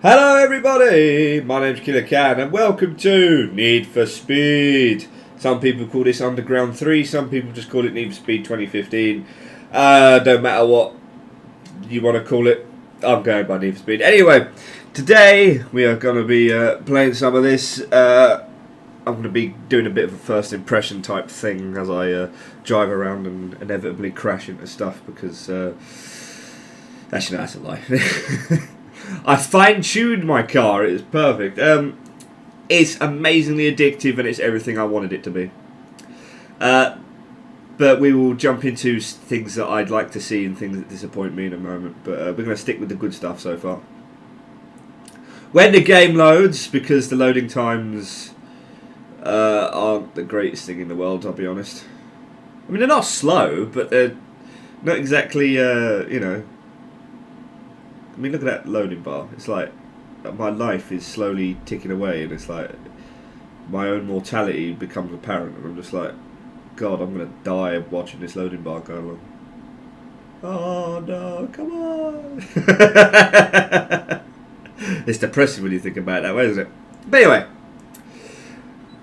Hello everybody, my name's Killer Can and welcome to Need for Speed. Some people call this Underground 3, some people just call it Need for Speed 2015. Don't matter what you want to call it, I'm going by Need for Speed. Anyway, today we are going to be playing some of this. I'm going to be doing a bit of a first impression type thing as I drive around and inevitably crash into stuff because... actually no, that's a lie. I fine-tuned my car, it is perfect. It's amazingly addictive and it's everything I wanted it to be. But we will jump into things that I'd like to see and things that disappoint me in a moment. But we're going to stick with the good stuff so far. When the game loads, because the loading times aren't the greatest thing in the world, I'll be honest. I mean, they're not slow, but they're not exactly, you know... I mean, look at that loading bar. It's like my life is slowly ticking away, and it's like my own mortality becomes apparent, and I'm just like, God, I'm gonna die watching this loading bar go along. Oh no, come on! It's depressing when you think about it that way, isn't it? But anyway,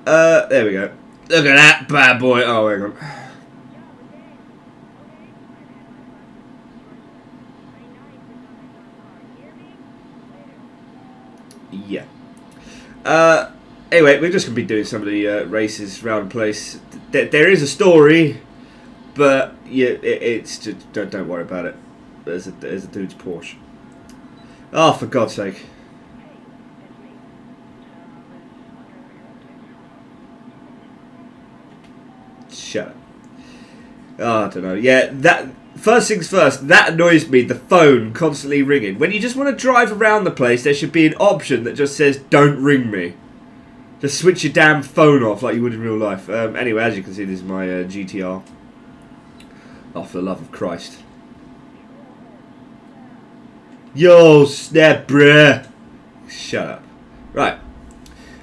there we go. Look at that bad boy. Oh, hang on. Yeah. Anyway, we're just going to be doing some of the races around the place. There is a story, but yeah, it's just don't worry about it. There's a dude's Porsche. Oh, for God's sake! Shut up. Oh, I don't know. Yeah, that. First things first, that annoys me, the phone constantly ringing. When you just want to drive around the place, there should be an option that just says, don't ring me. Just switch your damn phone off like you would in real life. Anyway, as you can see, this is my GTR. Oh, for the love of Christ. Yo, snap, bruh. Shut up. Right.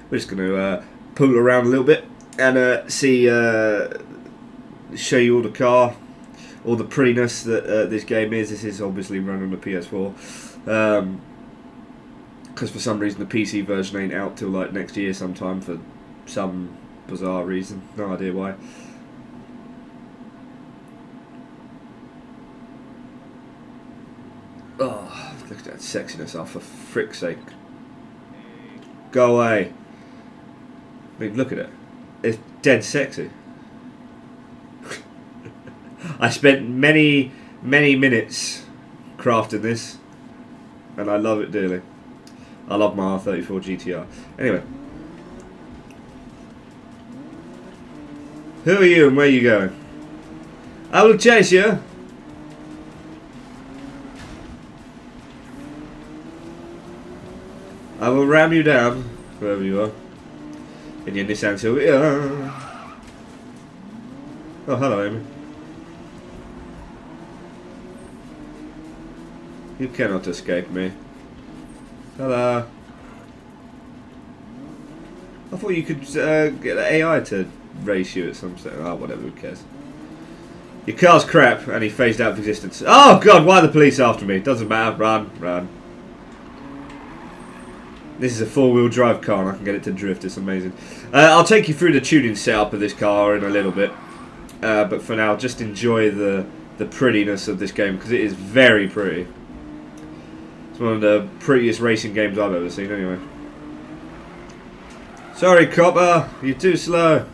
We're just going to pull around a little bit and see, show you all the car. All the prettiness that this game is. This is obviously run on the PS4. Because for some reason the PC version ain't out till like next year sometime for some bizarre reason. No idea why. Oh, look at that sexiness. Oh, for frick's sake. Go away. I mean, look at it. It's dead sexy. I spent many minutes crafting this, and I love it dearly. I love my R34 GTR. Anyway, who are you and where are you going? I will chase you. I will ram you down, wherever you are, in your Nissan Silvia. Oh, hello, Amy. You cannot escape me. Hello. I thought you could get the AI to race you at some stage. Oh, whatever, who cares. Your car's crap and he phased out of existence. Oh, God, why are the police after me? Doesn't matter. Run, run. This is a four-wheel drive car and I can get it to drift. It's amazing. I'll take you through the tuning setup of this car in a little bit. But for now, just enjoy the prettiness of this game because it is very pretty. One of the prettiest racing games I've ever seen, anyway. Sorry, copper, you're too slow.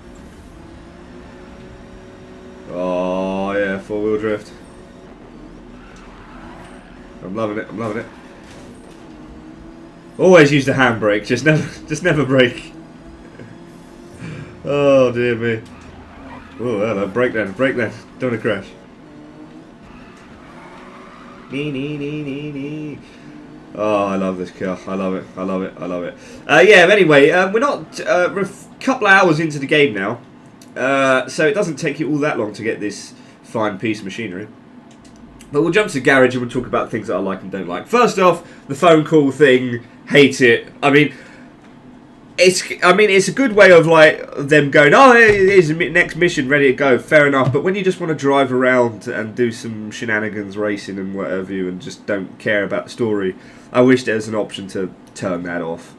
Oh yeah, four-wheel drift. I'm loving it. I'm loving it. Always use the handbrake, just never brake. Oh dear me. Oh hello, brake then, don't want to crash. Nee. Oh, I love this car. I love it. I love it. I love it. Yeah, anyway, we're not a couple of hours into the game now. So it doesn't take you all that long to get this fine piece of machinery. But we'll jump to the garage and we'll talk about things that I like and don't like. First off, the phone call thing. Hate it. I mean, I mean, it's a good way of like them going, oh, here's the next mission, ready to go. Fair enough. But when you just want to drive around and do some shenanigans, racing and whatever you, and just don't care about the story, I wish there was an option to turn that off.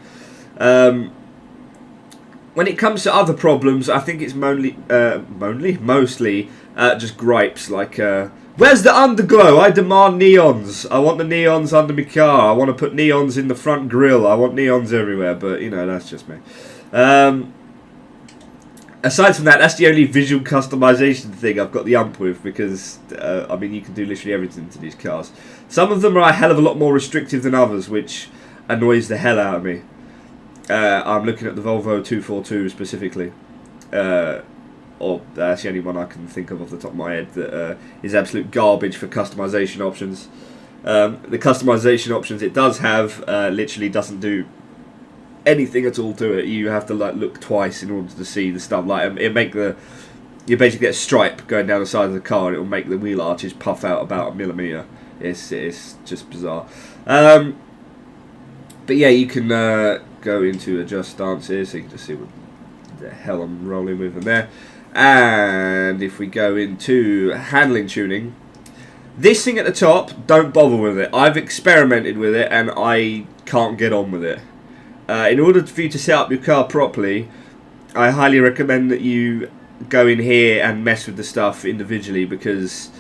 When it comes to other problems, I think it's mostly just gripes like, where's the underglow? I demand neons. I want the neons under my car. I want to put neons in the front grille. I want neons everywhere. But, you know, that's just me. Aside from that, that's the only visual customization thing I've got the ump with. Because, I mean, you can do literally everything to these cars. Some of them are a hell of a lot more restrictive than others, which annoys the hell out of me. I'm looking at the Volvo 242 specifically. Or that's the only one I can think of off the top of my head that is absolute garbage for customization options. The customization options it does have literally doesn't do anything at all to it. You have to like look twice in order to see the stuff. Like you basically get a stripe going down the side of the car, and it will make the wheel arches puff out about a millimetre. It's just bizarre. But yeah, you can go into adjust stance here, so you can just see what the hell I'm rolling with in there. And if we go into handling tuning, this thing at the top, don't bother with it. I've experimented with it and I can't get on with it. In order for you to set up your car properly, I highly recommend that you go in here and mess with the stuff individually, because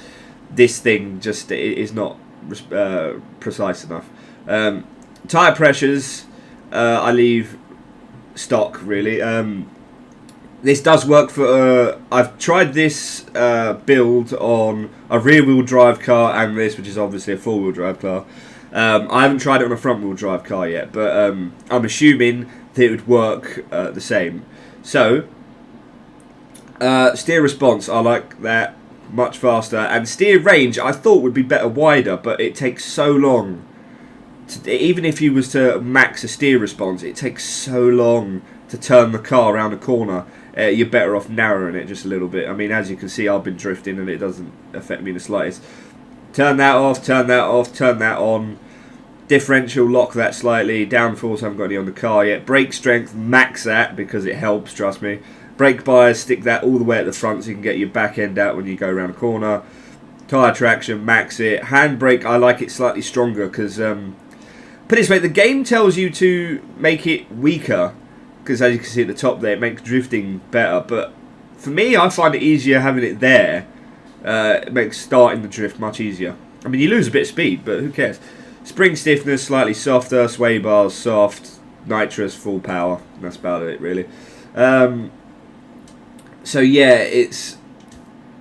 this thing just is not precise enough. Tyre pressures, I leave stock really. This does work for, I've tried this build on a rear-wheel drive car and this, which is obviously a four-wheel drive car. I haven't tried it on a front-wheel drive car yet, but I'm assuming that it would work the same. So, steer response, I like that, much faster. And steer range, I thought would be better wider, but it takes so long. Even if you was to max a steer response, it takes so long to turn the car around a corner. You're better off narrowing it just a little bit. I mean, as you can see, I've been drifting and it doesn't affect me in the slightest. Turn that off, turn that off, turn that on. Differential, lock that slightly. Downforce, I haven't got any on the car yet. Brake strength, max that because it helps, trust me. Brake bias, stick that all the way at the front so you can get your back end out when you go around a corner. Tyre traction, max it. Handbrake, I like it slightly stronger because, put it this way, the game tells you to make it weaker. Because as you can see at the top there, it makes drifting better. But for me, I find it easier having it there. It makes starting the drift much easier. I mean, you lose a bit of speed, but who cares? Spring stiffness, slightly softer. Sway bars, soft. Nitrous, full power. That's about it, really. So yeah, it's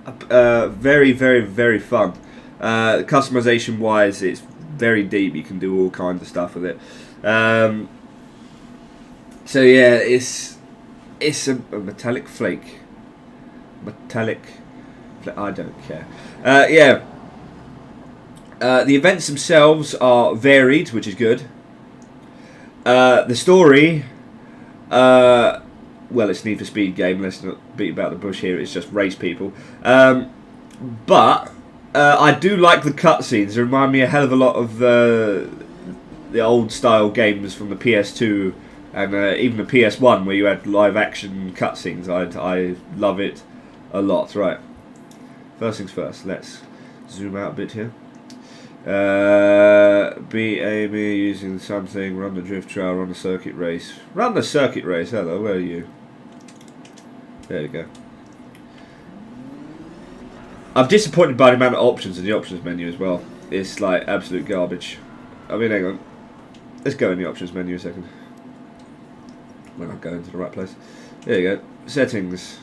very, very, very fun. Customization-wise, it's very deep. You can do all kinds of stuff with it. So yeah, it's a metallic flake. I don't care. Yeah. The events themselves are varied, which is good. The story, well, it's Need for Speed game. Let's not beat about the bush here. It's just race people. But I do like the cutscenes. They remind me a hell of a lot of the old style games from the PS2. And even the PS1 where you had live action cutscenes. I love it a lot. Right. First things first. Let's zoom out a bit here. Beat Amy using something. Run the drift trail. Run the circuit race. Run the circuit race. Hello, where are you? There you go. I'm disappointed by the amount of options in the options menu as well. It's like absolute garbage. I mean, hang on. Let's go in the options menu a second. When I go into the right place. There you go. Settings.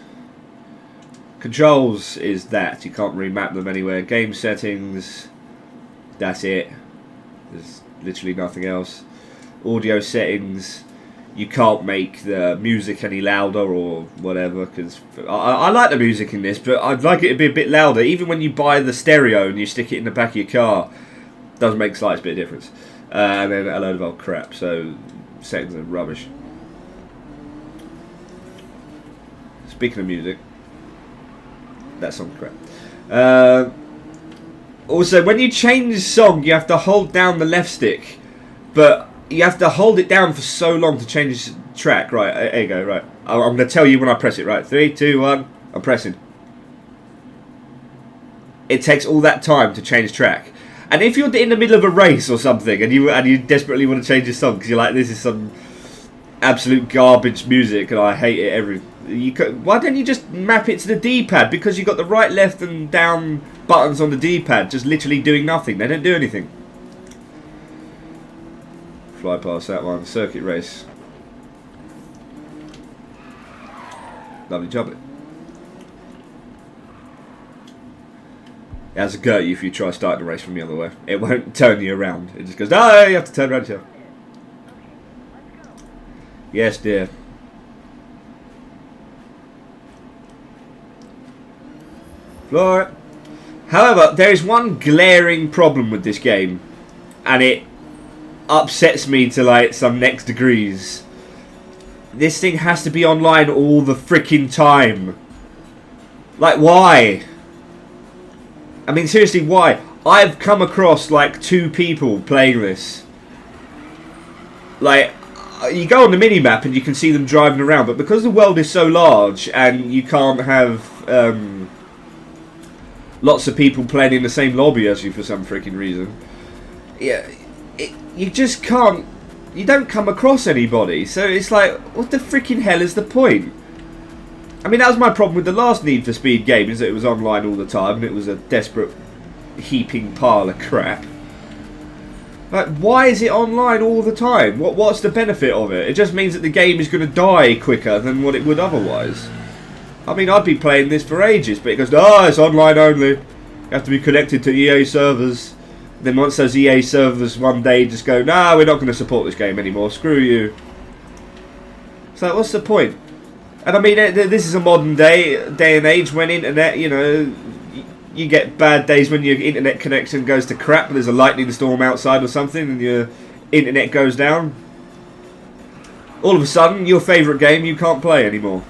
Controls is that. You can't remap them anywhere. Game settings. That's it. There's literally nothing else. Audio settings. You can't make the music any louder or whatever. Because I like the music in this, but I'd like it to be a bit louder. Even when you buy the stereo and you stick it in the back of your car, it does make a slight bit of difference. And then a load of old crap. So settings are rubbish. Speaking of music, that song's crap. Also, when you change the song, you have to hold down the left stick. But you have to hold it down for so long to change track. Right, there you go. Right, I'm going to tell you when I press it. Right, 3, 2, 1. I'm pressing. It takes all that time to change track. And if you're in the middle of a race or something, and you desperately want to change your song because you're like, this is some absolute garbage music, and I hate it. Why don't you just map it to the D-pad? Because you've got the right, left, and down buttons on the D-pad, just literally doing nothing. They don't do anything. Fly past that one. Circuit race. Lovely job. It has a go at you if you try starting the race from the other way. It won't turn you around. It just goes, oh, you have to turn around yourself. Yes, dear. Floor. However, there is one glaring problem with this game, and it upsets me to like some next degrees. This thing has to be online all the freaking time. Like, why? I mean, seriously, why? I've come across like 2 people playing this. Like, you go on the mini-map and you can see them driving around, but because the world is so large and you can't have lots of people playing in the same lobby as you for some freaking reason, yeah, you just can't. You don't come across anybody, so it's like, what the freaking hell is the point? I mean, that was my problem with the last Need for Speed game, is that it was online all the time, and it was a desperate heaping pile of crap. Like, why is it online all the time? What's the benefit of it? It just means that the game is going to die quicker than what it would otherwise. I mean, I'd be playing this for ages, but it goes, oh, it's online only. You have to be connected to EA servers. Then once those EA servers one day just go, nah, we're not going to support this game anymore, screw you. So what's the point? And I mean, this is a modern day and age when internet, you know, you get bad days when your internet connection goes to crap, there's a lightning storm outside or something, and your internet goes down. All of a sudden, your favourite game you can't play anymore.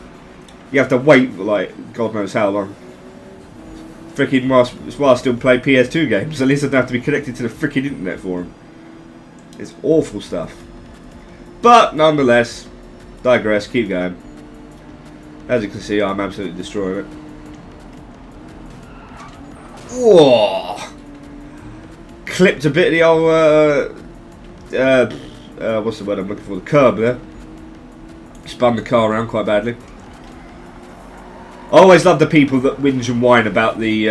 You have to wait for, like, God knows how long. Freaking while I still play PS2 games, at least I don't have to be connected to the freaking internet for them. It's awful stuff. But, nonetheless, digress, keep going. As you can see, I'm absolutely destroying it. Whoa! Clipped a bit of the old, what's the word I'm looking for? The curb there. Spun the car around quite badly. I always love the people that whinge and whine about the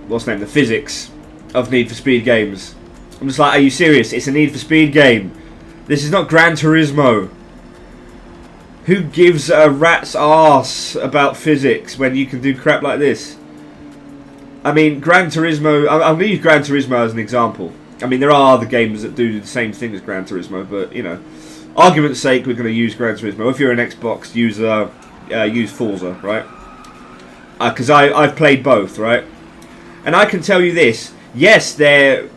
what's the name? The physics of Need for Speed games. I'm just like, are you serious? It's a Need for Speed game. This is not Gran Turismo. Who gives a rat's arse about physics when you can do crap like this? I mean, Gran Turismo... I'm going to use Gran Turismo as an example. I mean, there are other games that do the same thing as Gran Turismo, but, you know, argument's sake, we're going to use Gran Turismo. If you're an Xbox user, use Forza, right? Because I've played both, right? And I can tell you this. Yes, they're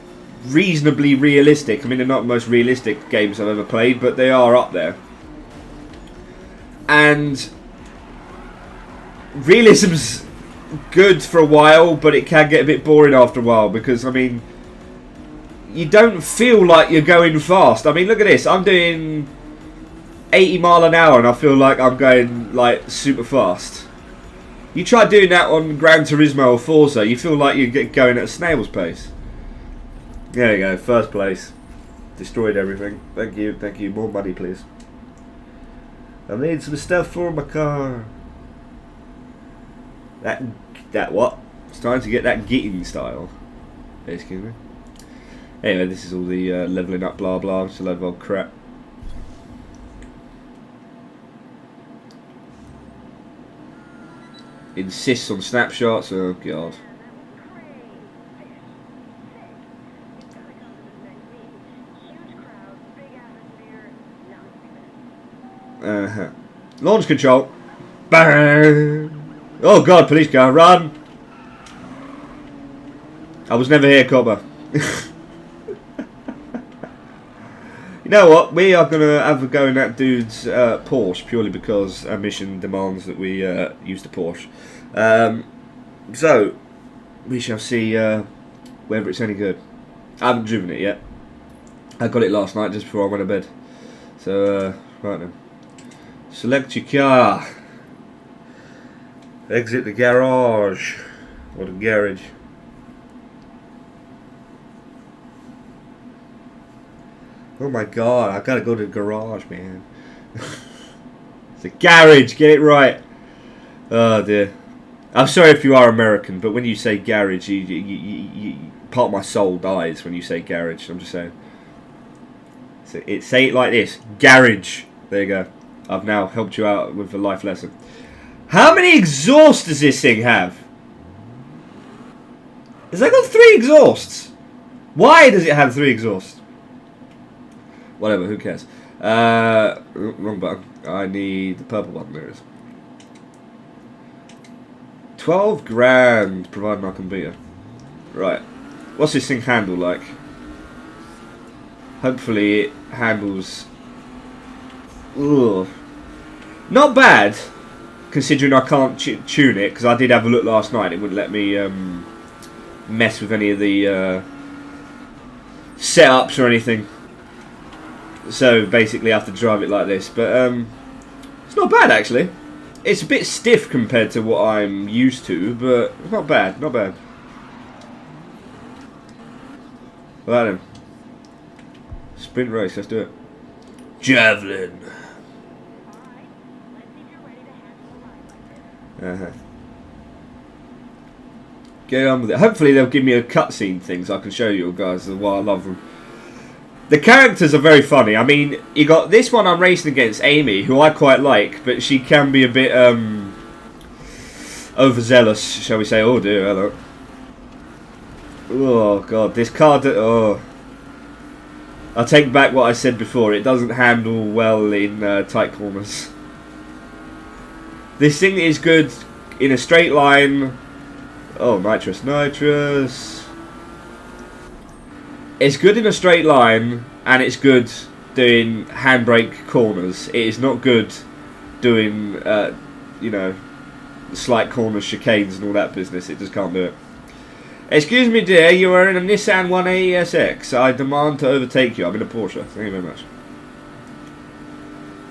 reasonably realistic. I mean, they're not the most realistic games I've ever played, but they are up there. And realism's good for a while, but it can get a bit boring after a while, because, I mean, you don't feel like you're going fast. I mean, look at this. I'm doing 80 mile an hour and I feel like I'm going, like, super fast. You try doing that on Gran Turismo or Forza, you feel like you're going at a snail's pace. There you go, first place. Destroyed everything. Thank you, thank you. More money, please. I need some stuff for my car. That what? Starting to get that Gitting style. Excuse me. Anyway, this is all the levelling up blah blah. It's a load of old crap. Insists on snapshots. Oh god. Launch control. Bang! Oh god, police car, run! I was never here, copper. You know what? We are going to have a go in that dude's Porsche purely because our mission demands that we use the Porsche. So, we shall see whether it's any good. I haven't driven it yet. I got it last night just before I went to bed. So, right then. Select your car. Exit the garage. Or the garage. Oh my god, I gotta go to the garage, man. It's a garage, get it right. Oh dear. I'm sorry if you are American, but when you say garage, part of my soul dies when you say garage. I'm just saying. Say it like this. Garage. There you go. I've now helped you out with a life lesson. How many exhausts does this thing have? Has that got 3 exhausts? Why does it have 3 exhausts? Whatever, who cares? Wrong button. I need the purple button. There it is. 12 grand, providing I can beat her. Right. What's this thing handle like? Hopefully it handles... Ugh. Not bad, considering I can't tune it, because I did have a look last night. It wouldn't let me mess with any of the setups or anything. So basically I have to drive it like this. But it's not bad actually. It's a bit stiff compared to what I'm used to, but it's not bad, not bad. Right then. Sprint race, let's do it. Javelin. Get on with it. Hopefully they'll give me a cutscene thing so I can show you guys why I love them. The characters are very funny. I mean, you got this one I'm racing against, Amy, who I quite like, but she can be a bit overzealous, shall we say. Oh dear, hello. Oh god, this car... Oh. I'll take back what I said before. It doesn't handle well in tight corners. This thing is good in a straight line. Oh, nitrous. It's good in a straight line, and it's good doing handbrake corners. It is not good doing, you know, slight corners, chicanes and all that business. It just can't do it. Excuse me, dear, you are in a Nissan 180SX. I demand to overtake you. I'm in a Porsche. Thank you very much.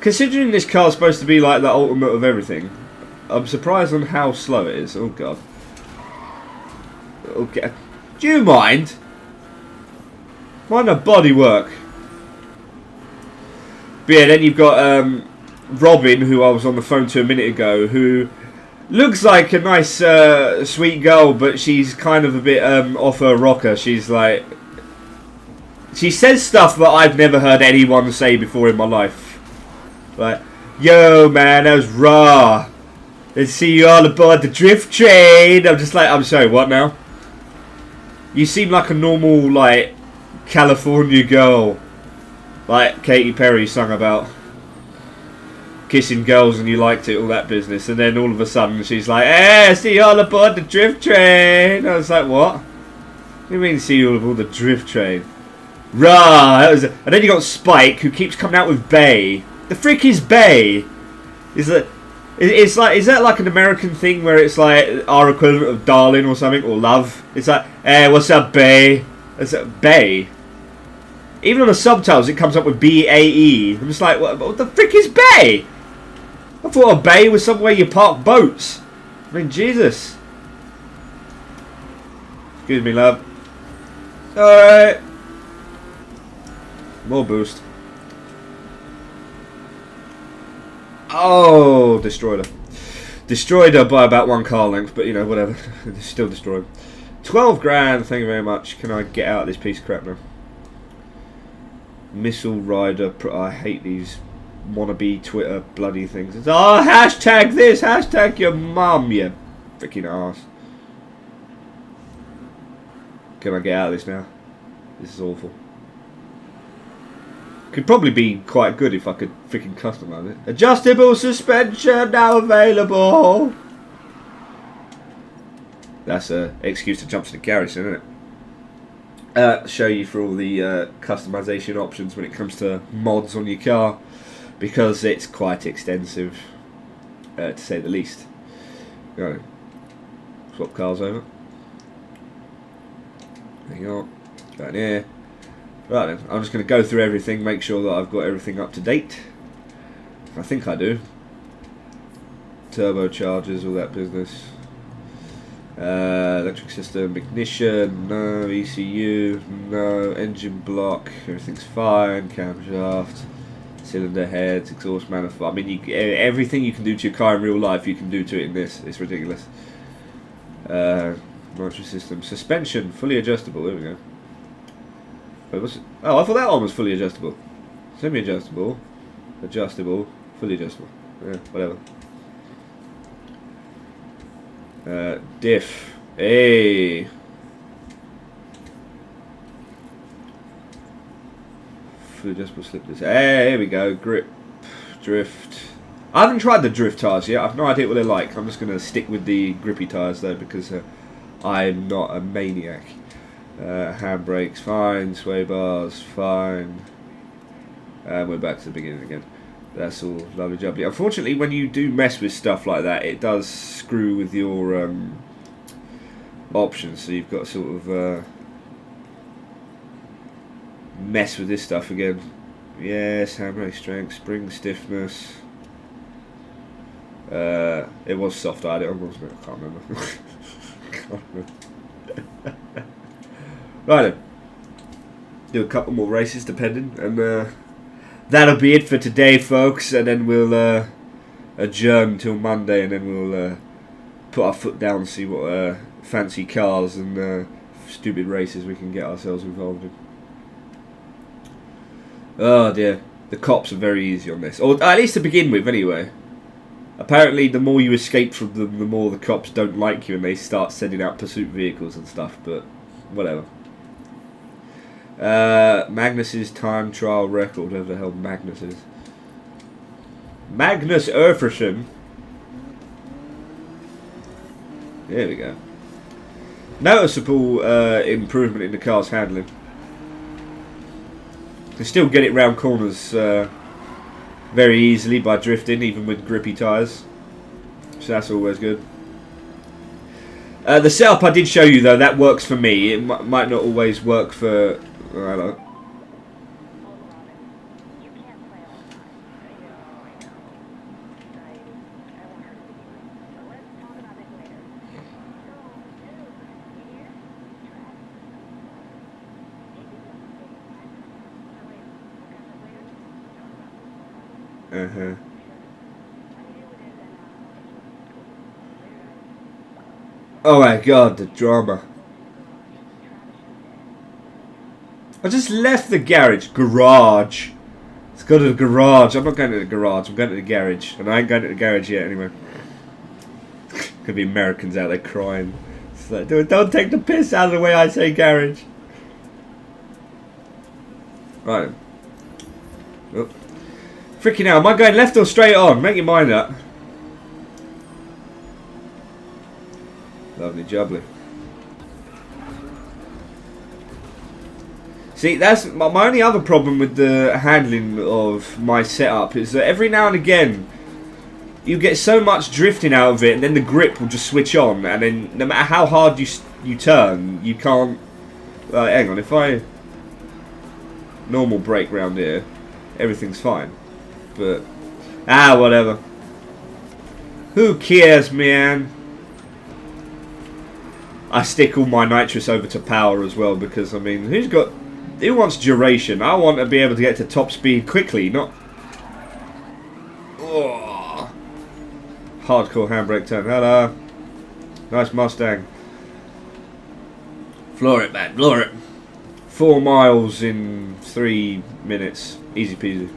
Considering this car is supposed to be like the ultimate of everything, I'm surprised on how slow it is. Oh, God. Okay. Do you mind? Mind the bodywork. But yeah, then you've got Robin, who I was on the phone to a minute ago, who looks like a nice, sweet girl, but she's kind of a bit off her rocker. She's like... She says stuff that I've never heard anyone say before in my life. Like, yo, man, that was raw. Let's see you all aboard the drift train. I'm just like, I'm sorry, what now? You seem like a normal, like, California girl. Like Katy Perry sung about kissing girls and you liked it, all that business. And then all of a sudden she's like, hey, see you all aboard the drift train. I was like, what? What do you mean see you all aboard the drift train? Rah! That was and then you got Spike, who keeps coming out with Bay. The frick is Bay? Is that like an American thing where it's like our equivalent of darling or something, or love? It's like, hey, what's up, Bay? Is that Bay? Even on the subtitles, it comes up with B-A-E. I'm just like, what the frick is Bay? I thought a bay was somewhere you park boats. I mean, Jesus. Excuse me, love. Alright. More boost. Oh, destroyed her. Destroyed her by about 1 car length, but you know, whatever. Still destroyed. 12 grand, thank you very much. Can I get out of this piece of crap now? Missile Rider. I hate these wannabe Twitter bloody things. It's, oh, hashtag this, hashtag your mum, you freaking arse. Can I get out of this now? This is awful. Could probably be quite good if I could freaking customize it. Adjustable suspension now available. That's an excuse to jump to the garage, isn't it? Show you for all the customization options when it comes to mods on your car, because it's quite extensive, to say the least. Go swap cars over. There you go. Right here. Right then, I'm just going to go through everything, make sure that I've got everything up to date. I think I do. Turbochargers, all that business. Electric system, ignition, no. ECU, no. Engine block, everything's fine. Camshaft, cylinder heads, exhaust manifold. I mean, everything you can do to your car in real life, you can do to it in this. It's ridiculous. Nitro system, suspension, fully adjustable. There we go. Wait, what's it? Oh, I thought that one was fully adjustable. Semi-adjustable, adjustable, fully adjustable. Yeah, whatever. Diff. Hey. Fully adjustable slip disc. Hey, here we go. Grip. Drift. I haven't tried the drift tyres yet. I've no idea what they're like. I'm just going to stick with the grippy tyres though because I'm not a maniac. Handbrakes, fine. Sway bars, fine. And we're back to the beginning again. That's all lovely jubbly. Unfortunately, when you do mess with stuff like that, it does screw with your options. So you've got to sort of mess with this stuff again. Yes, handbrake strength, spring stiffness. It was soft. I had it on, wasn't it? I can't remember. Can't remember. Right then. Do a couple more races depending, and that'll be it for today, folks. And then we'll adjourn till Monday, and then we'll put our foot down and see what fancy cars and stupid races we can get ourselves involved in. Oh dear, the cops are very easy on this, or at least to begin with, anyway. Apparently, the more you escape from them, the more the cops don't like you, and they start sending out pursuit vehicles and stuff. But whatever. Magnus's time trial record, whoever the hell Magnus is. Magnus Erferson. There we go. Noticeable improvement in the car's handling. Can still get it round corners very easily by drifting, even with grippy tyres. So that's always good. The setup I did show you though, that works for me. It might not always work for... Hello. Oh my god, the drama. I just left the garage. Garage. Let's go to the garage. I'm not going to the garage. I'm going to the garage. And I ain't going to the garage yet anyway. Could be Americans out there crying. It's like, don't take the piss out of the way I say garage. Right. Oh. Freaking hell. Am I going left or straight on? Make your mind up. Lovely jubbly. See, that's my only other problem with the handling of my setup is that every now and again you get so much drifting out of it, and then the grip will just switch on, and then no matter how hard you turn, you can't. Hang on, if I normal brake round here, everything's fine. But whatever. Who cares, man? I stick all my nitrous over to power as well because I mean, who wants duration? I want to be able to get to top speed quickly, not... Oh. Hardcore handbrake turn. Hello. Nice Mustang. Floor it, man. Floor it. 4 miles in 3 minutes. Easy peasy.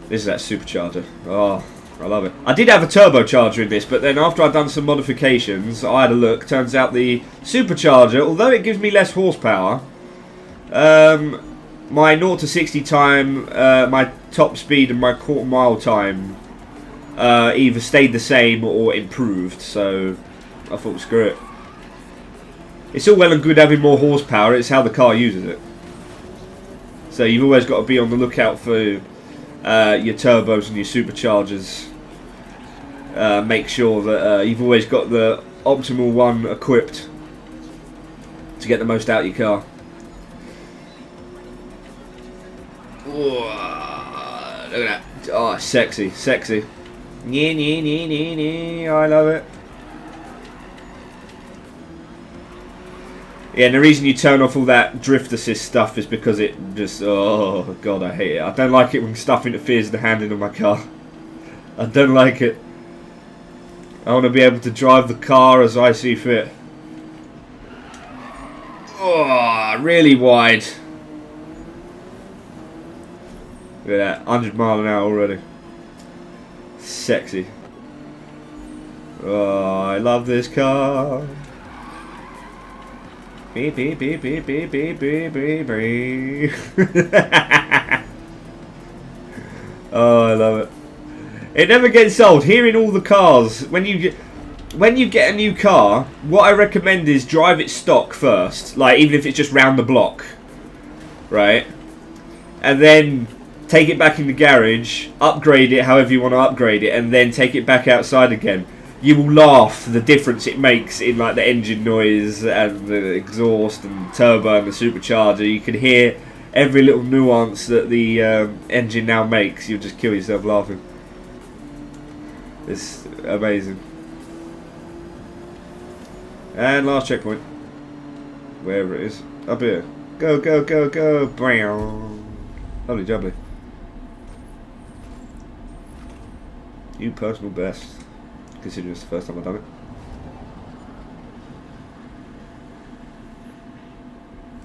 This is that supercharger. Oh, I love it. I did have a turbocharger in this, but then after I'd done some modifications, I had a look. Turns out the supercharger, although it gives me less horsepower, my 0 to 60 time, my top speed and my quarter mile time either stayed the same or improved. So I thought, screw it. It's all well and good having more horsepower. It's how the car uses it. So you've always got to be on the lookout for your turbos and your superchargers. Make sure that you've always got the optimal one equipped. to get the most out of your car. Ooh, look at that. Oh, sexy, sexy. I love it. Yeah, and the reason you turn off all that drift assist stuff is because it just... Oh, God, I hate it. I don't like it when stuff interferes with the handling of my car. I don't like it. I want to be able to drive the car as I see fit. Oh, really wide. Look at that, 100 mile an hour already. Sexy. Oh, I love this car. Beep, beep, beep, beep, beep, beep, beep, beep, beep. Oh, I love it. It never gets old. Hearing all the cars, when you get a new car, what I recommend is drive it stock first. Like, even if it's just round the block. Right? And then take it back in the garage, upgrade it however you want to upgrade it, and then take it back outside again. You will laugh the difference it makes in like the engine noise and the exhaust and turbo and the supercharger. You can hear every little nuance that the engine now makes. You'll just kill yourself laughing. It's amazing. And last checkpoint. Wherever it is. Up here. Go, go, go, go. Brown. Lovely jubbly. You personal best. Considering it's the first time I've done it.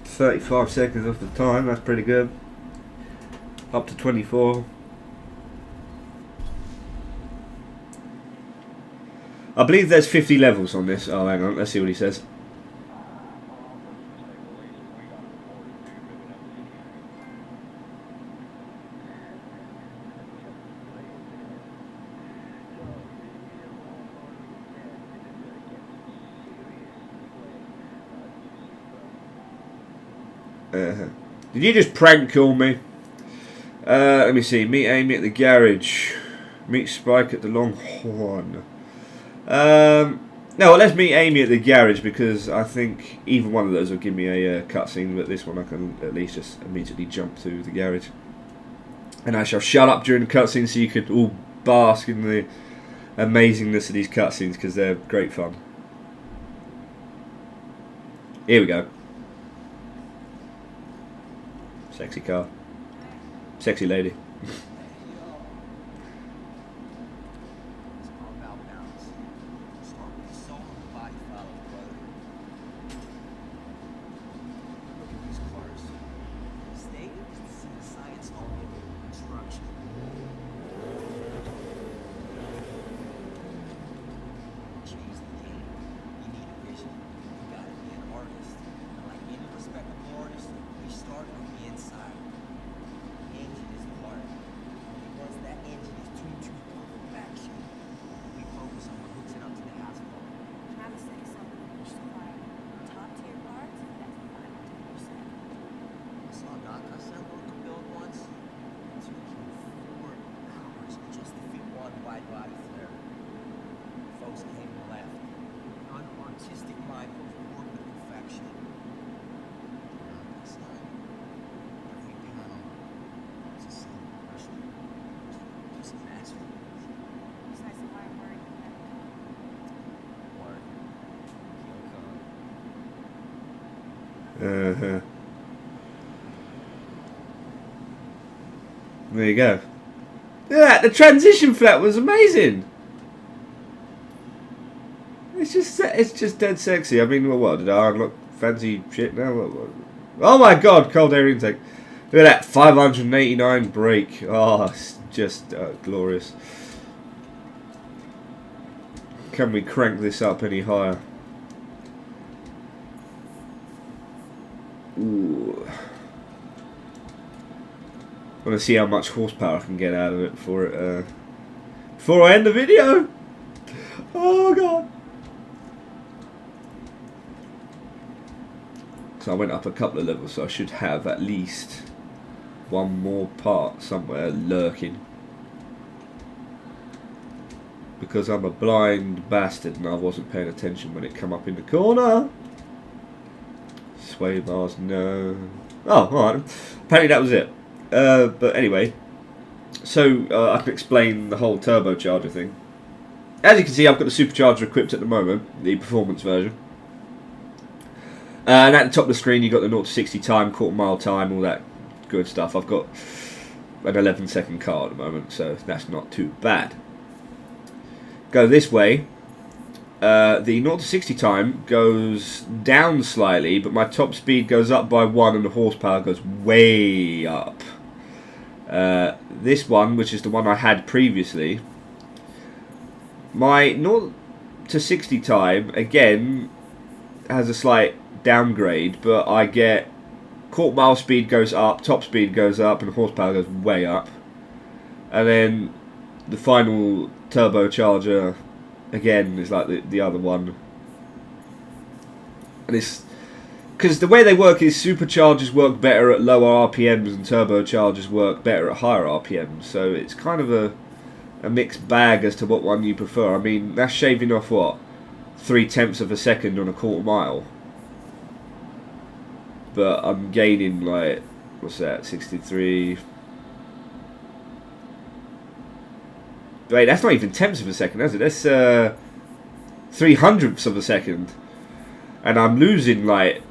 35 seconds off the time, that's pretty good. Up to 24. I believe there's 50 levels on this. Oh, hang on, let's see what he says. Did you just prank call me? Let me see. Meet Amy at the garage. Meet Spike at the Longhorn. No, well, let's meet Amy at the garage because I think either one of those will give me a cutscene, but this one I can at least just immediately jump to the garage. And I shall shut up during the cutscene so you could all bask in the amazingness of these cutscenes because they're great fun. Here we go. Sexy car. Sexy lady. There you go. Yeah, the transition for that was amazing. It's just dead sexy. I mean, what did I unlock fancy shit now? What? Oh my god, cold air intake. Look at that, 589 brake. Oh, it's just glorious. Can we crank this up any higher? Ooh. I want to see how much horsepower I can get out of it before I end the video. Oh god! So I went up a couple of levels, so I should have at least one more part somewhere lurking. Because I'm a blind bastard and I wasn't paying attention when it came up in the corner. sway bars, no. Oh, alright. Apparently that was it. But anyway, so I can explain the whole turbocharger thing. As you can see, I've got the supercharger equipped at the moment, the performance version. And at the top of the screen, you've got the 0 to 60 time, quarter mile time, all that good stuff. I've got an 11-second car at the moment, so that's not too bad. Go this way. The 0 to 60 time goes down slightly, but my top speed goes up by 1 and the horsepower goes way up. This one, which is the one I had previously, my 0 to 60 time, again, has a slight downgrade, but I get quarter mile speed goes up, top speed goes up, and the horsepower goes way up. And then the final turbocharger, again, is like the other one. And it's because the way they work is superchargers work better at lower RPMs and turbochargers work better at higher RPMs. So it's kind of a mixed bag as to what one you prefer. I mean, that's shaving off what, 0.3 of a second on a quarter mile. But I'm gaining like, what's that, 63. Wait, that's not even tenths of a second, is it? That's 0.03 of a second. And I'm losing like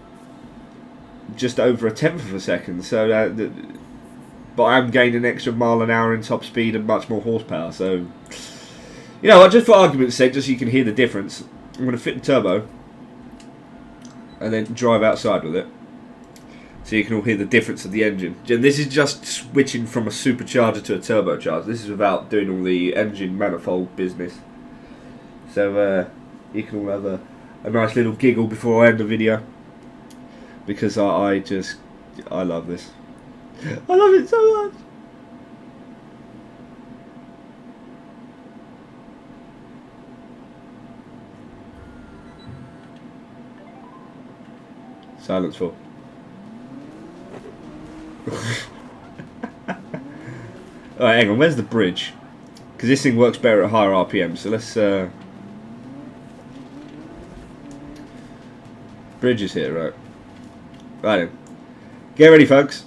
just over 1/10 of a second. So, but I'm gaining an extra mile an hour in top speed and much more horsepower. So, you know what, just for argument's sake, just so you can hear the difference, I'm going to fit the turbo and then drive outside with it, so you can all hear the difference of the engine. And this is just switching from a supercharger to a turbocharger. This is without doing all the engine manifold business. So you can all have a nice little giggle before I end the video, because I love this. I love it so much. Silence full. Alright, hang on, where's the bridge? Because this thing works better at higher RPM, so let's bridge is here, right? Right then. Get ready, folks.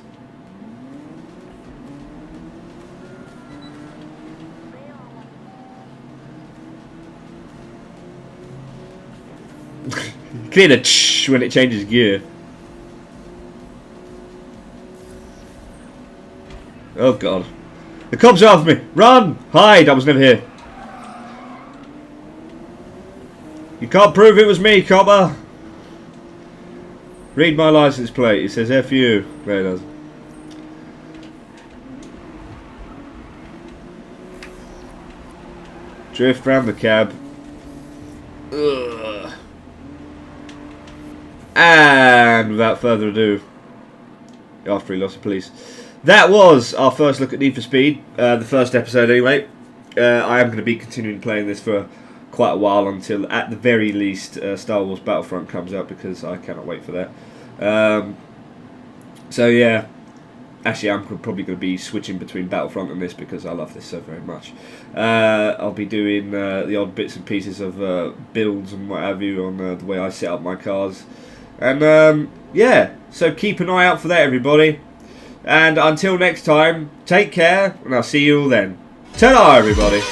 Clear the tsh when it changes gear. Oh god. The cops are after me! Run! Hide! I was never here. You can't prove it was me, copper! Read my license plate. It says F you. There it does. Drift round the cab. Ugh. And without further ado, after he lost the police, that was our first look at Need for Speed, the first episode anyway. I am going to be continuing playing this for quite a while, until at the very least Star Wars Battlefront comes out, because I cannot wait for that. So yeah, actually I'm probably going to be switching between Battlefront and this, because I love this so very much. I'll be doing the odd bits and pieces of builds and what have you on the way I set up my cars. And yeah, so keep an eye out for that, everybody. And until next time, take care, and I'll see you all then. Ta-da, everybody.